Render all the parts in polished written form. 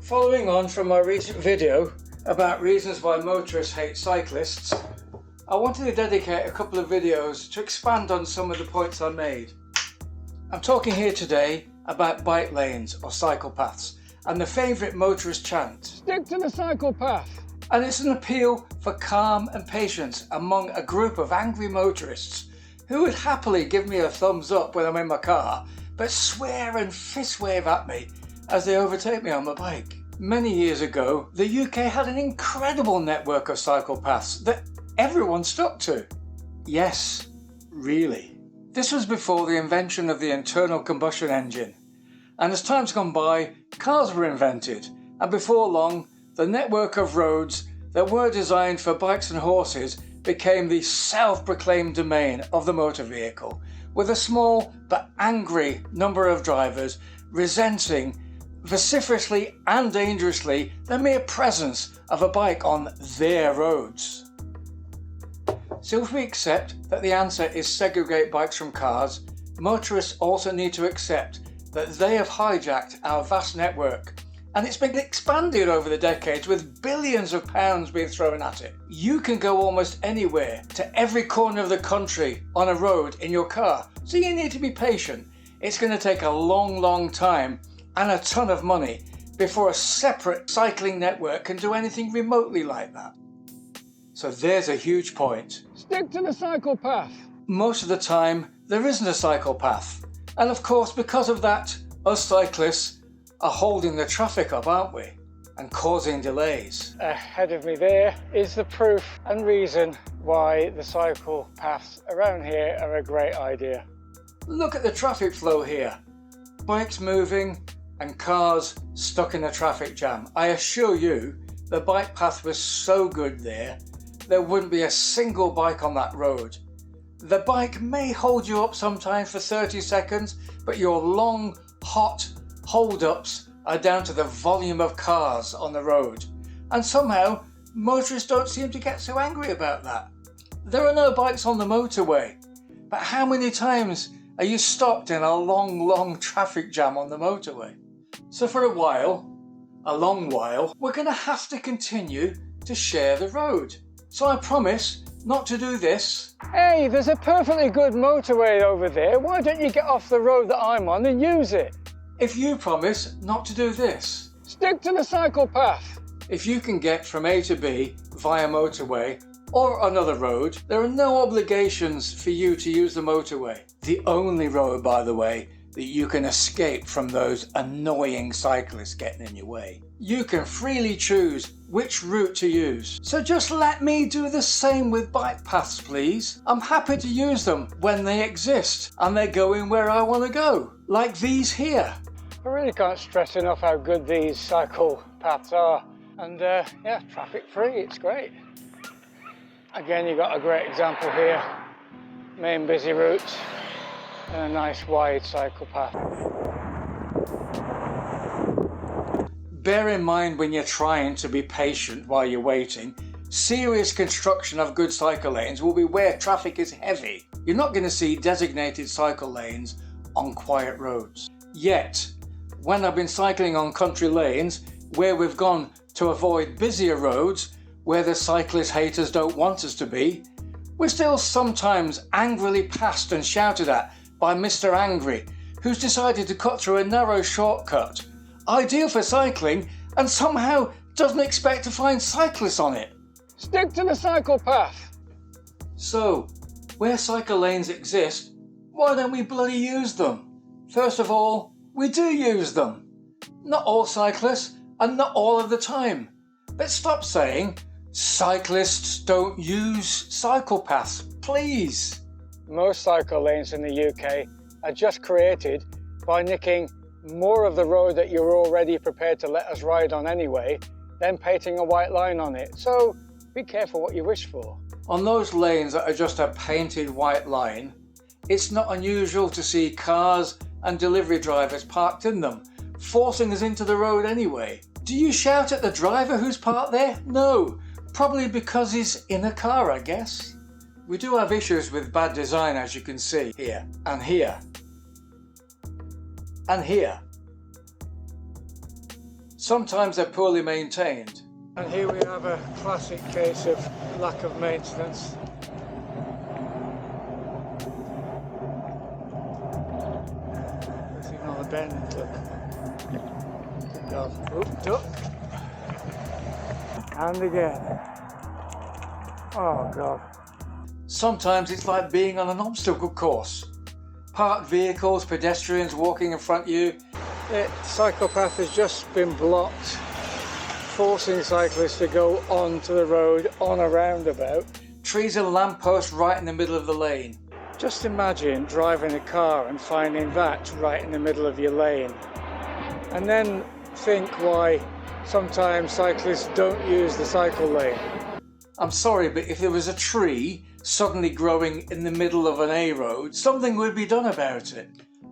Following on from my recent video about reasons why motorists hate cyclists, I wanted to dedicate a couple of videos to expand on some of the points I made. I'm talking here today about bike lanes or cycle paths and the favourite motorist chant, "Stick to the cycle path." And it's an appeal for calm and patience among a group of angry motorists who would happily give me a thumbs up when I'm in my car, but swear and fist wave at me as they overtake me on my bike. Many years ago, the UK had an incredible network of cycle paths that everyone stuck to. Yes, really. This was before the invention of the internal combustion engine. And as time's gone by, cars were invented, and before long, the network of roads that were designed for bikes and horses became the self-proclaimed domain of the motor vehicle, with a small but angry number of drivers resenting vociferously and dangerously the mere presence of a bike on their roads. So if we accept that the answer is segregate bikes from cars, motorists also need to accept that they have hijacked our vast network, and it's been expanded over the decades with billions of pounds being thrown at it. You can go almost anywhere to every corner of the country on a road in your car, so you need to be patient. It's going to take a long time and a ton of money before a separate cycling network can do anything remotely like that. So there's a huge point. Stick to the cycle path. Most of the time, there isn't a cycle path. And of course, because of that, us cyclists are holding the traffic up, aren't we? And causing delays. Ahead of me there is the proof and reason why the cycle paths around here are a great idea. Look at the traffic flow here. Bikes moving and cars stuck in a traffic jam. I assure you, the bike path was so good there wouldn't be a single bike on that road. The bike may hold you up sometimes for 30 seconds, but your long, hot hold-ups are down to the volume of cars on the road. And somehow, motorists don't seem to get so angry about that. There are no bikes on the motorway, but how many times are you stopped in a long traffic jam on the motorway? So for a long while, we're going to have to continue to share the road. So I promise not to do this. Hey, there's a perfectly good motorway over there. Why don't you get off the road that I'm on and use it? If you promise not to do this. Stick to the cycle path. If you can get from A to B via motorway or another road, there are no obligations for you to use the motorway. The only road, by the way, that you can escape from those annoying cyclists getting in your way. You can freely choose which route to use. So just let me do the same with bike paths, please. I'm happy to use them when they exist and they're going where I want to go, like these here. I really can't stress enough how good these cycle paths are. And yeah, traffic free, it's great. Again, you've got a great example here. Main busy routes and a nice wide cycle path. Bear in mind when you're trying to be patient while you're waiting, serious construction of good cycle lanes will be where traffic is heavy. You're not going to see designated cycle lanes on quiet roads. Yet, when I've been cycling on country lanes where we've gone to avoid busier roads where the cyclist haters don't want us to be, we're still sometimes angrily passed and shouted at by Mr. Angry, who's decided to cut through a narrow shortcut, ideal for cycling, and somehow doesn't expect to find cyclists on it. Stick to the cycle path. So, where cycle lanes exist, why don't we bloody use them? First of all, we do use them. Not all cyclists, and not all of the time. But stop saying, cyclists don't use cycle paths, please. Most cycle lanes in the UK are just created by nicking more of the road that you're already prepared to let us ride on anyway, then painting a white line on it. So be careful what you wish for. On those lanes that are just a painted white line, it's not unusual to see cars and delivery drivers parked in them, forcing us into the road anyway. Do you shout at the driver who's parked there? No, probably because he's in a car, I guess. We do have issues with bad design, as you can see here, and here, and here. Sometimes they're poorly maintained. And here we have a classic case of lack of maintenance. There's another bend, look. Good God. Oop, duck. And again. Oh God. Sometimes it's like being on an obstacle course. Parked vehicles, pedestrians walking in front of you. The cyclepath has just been blocked, forcing cyclists to go onto the road on a roundabout. Trees and lampposts right in the middle of the lane. Just imagine driving a car and finding that right in the middle of your lane. And then think why sometimes cyclists don't use the cycle lane. I'm sorry, but if there was a tree suddenly growing in the middle of an A road, something would be done about it.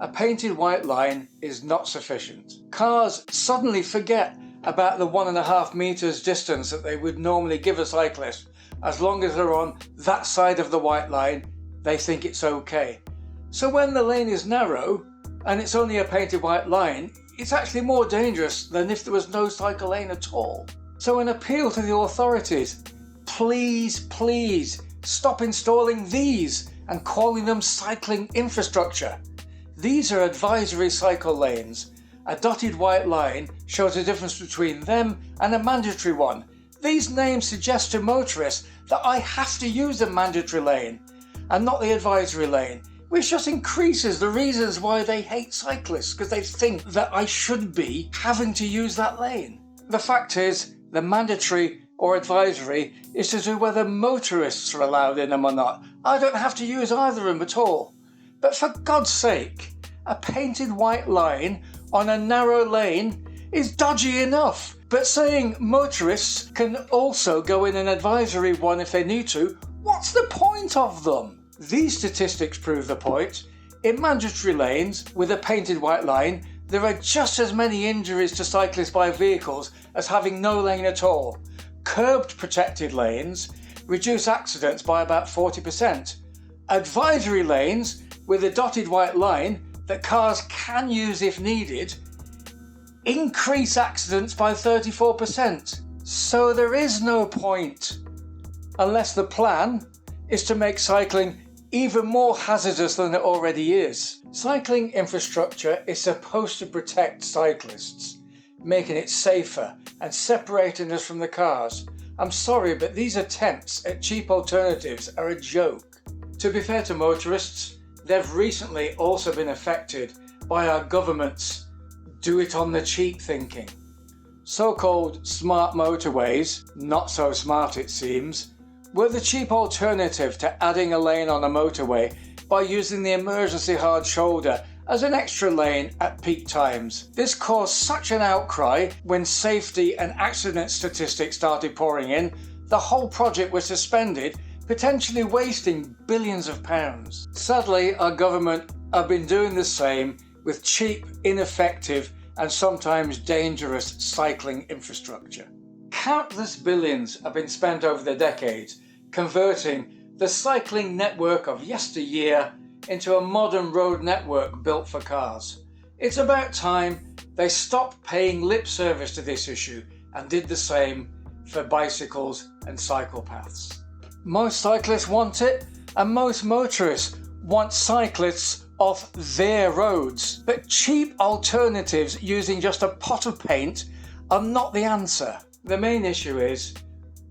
A painted white line is not sufficient. Cars suddenly forget about the 1.5 meters distance that they would normally give a cyclist. As long as they're on that side of the white line, they think it's okay. So when the lane is narrow and it's only a painted white line, it's actually more dangerous than if there was no cycle lane at all. So an appeal to the authorities, please stop installing these and calling them cycling infrastructure. These are advisory cycle lanes. A dotted white line shows the difference between them and a mandatory one. These names suggest to motorists that I have to use the mandatory lane and not the advisory lane, which just increases the reasons why they hate cyclists, because they think that I should be having to use that lane. The fact is, the mandatory or advisory is to do whether motorists are allowed in them or not. I don't have to use either of them at all. But for God's sake, a painted white line on a narrow lane is dodgy enough. But saying motorists can also go in an advisory one if they need to, what's the point of them? These statistics prove the point. In mandatory lanes with a painted white line, there are just as many injuries to cyclists by vehicles as having no lane at all. Curbed protected lanes reduce accidents by about 40%. Advisory lanes with a dotted white line that cars can use if needed increase accidents by 34%. So there is no point, unless the plan is to make cycling even more hazardous than it already is. Cycling infrastructure is supposed to protect cyclists, making it safer and separating us from the cars. I'm sorry, but these attempts at cheap alternatives are a joke. To be fair to motorists, they've recently also been affected by our government's do it on the cheap thinking. So-called smart motorways, not so smart it seems, were the cheap alternative to adding a lane on a motorway by using the emergency hard shoulder as an extra lane at peak times. This caused such an outcry when safety and accident statistics started pouring in, the whole project was suspended, potentially wasting billions of pounds. Sadly, our government have been doing the same with cheap, ineffective and sometimes dangerous cycling infrastructure. Countless billions have been spent over the decades converting the cycling network of yesteryear into a modern road network built for cars. It's about time they stopped paying lip service to this issue and did the same for bicycles and cycle paths. Most cyclists want it, and most motorists want cyclists off their roads. But cheap alternatives using just a pot of paint are not the answer. The main issue is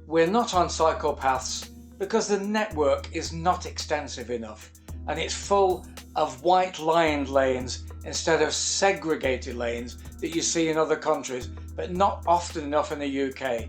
we're not on cycle paths because the network is not extensive enough and it's full of white lined lanes instead of segregated lanes that you see in other countries, but not often enough in the UK.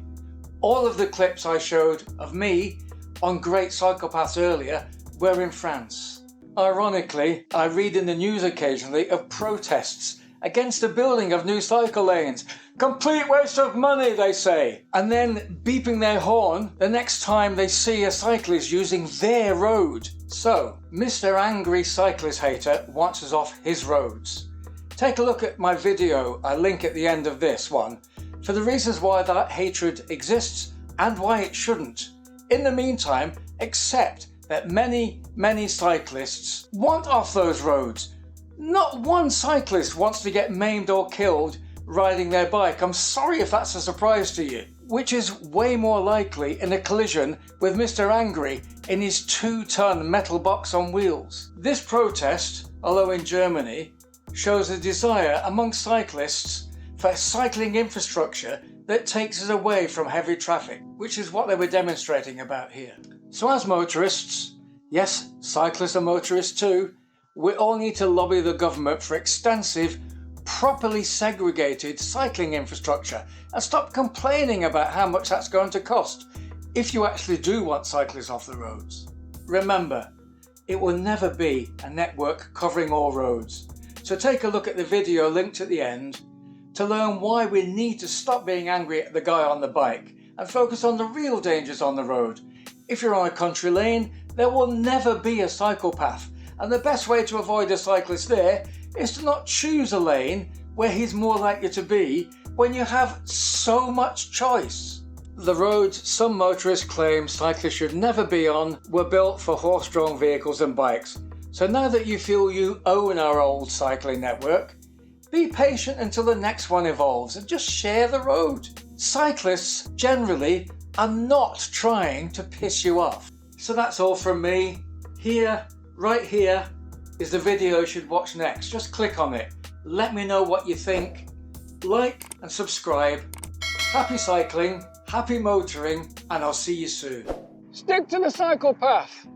All of the clips I showed of me on great cycle paths earlier were in France. Ironically, I read in the news occasionally of protests against the building of new cycle lanes. Complete waste of money, they say. And then beeping their horn the next time they see a cyclist using their road. So, Mr. Angry Cyclist Hater wants us off his roads. Take a look at my video I link at the end of this one for the reasons why that hatred exists and why it shouldn't. In the meantime, accept that many cyclists want off those roads. Not one cyclist wants to get maimed or killed riding their bike. I'm sorry if that's a surprise to you. Which is way more likely in a collision with Mr. Angry in his 2-ton metal box on wheels. This protest, although in Germany, shows a desire among cyclists for cycling infrastructure that takes us away from heavy traffic, which is what they were demonstrating about here. So as motorists, yes, cyclists are motorists too, we all need to lobby the government for extensive, properly segregated cycling infrastructure and stop complaining about how much that's going to cost if you actually do want cyclists off the roads. Remember, it will never be a network covering all roads. So take a look at the video linked at the end to learn why we need to stop being angry at the guy on the bike and focus on the real dangers on the road. If you're on a country lane, there will never be a cycle path, and the best way to avoid a cyclist there is to not choose a lane where he's more likely to be when you have so much choice. The roads some motorists claim cyclists should never be on were built for horse-drawn vehicles and bikes. So now that you feel you own our old cycling network, be patient until the next one evolves and just share the road. Cyclists generally are not trying to piss you off. So that's all from me. Here, right here, is the video you should watch next. Just click on it. Let me know what you think. Like and subscribe. Happy cycling, happy motoring, and I'll see you soon. Stick to the cycle path.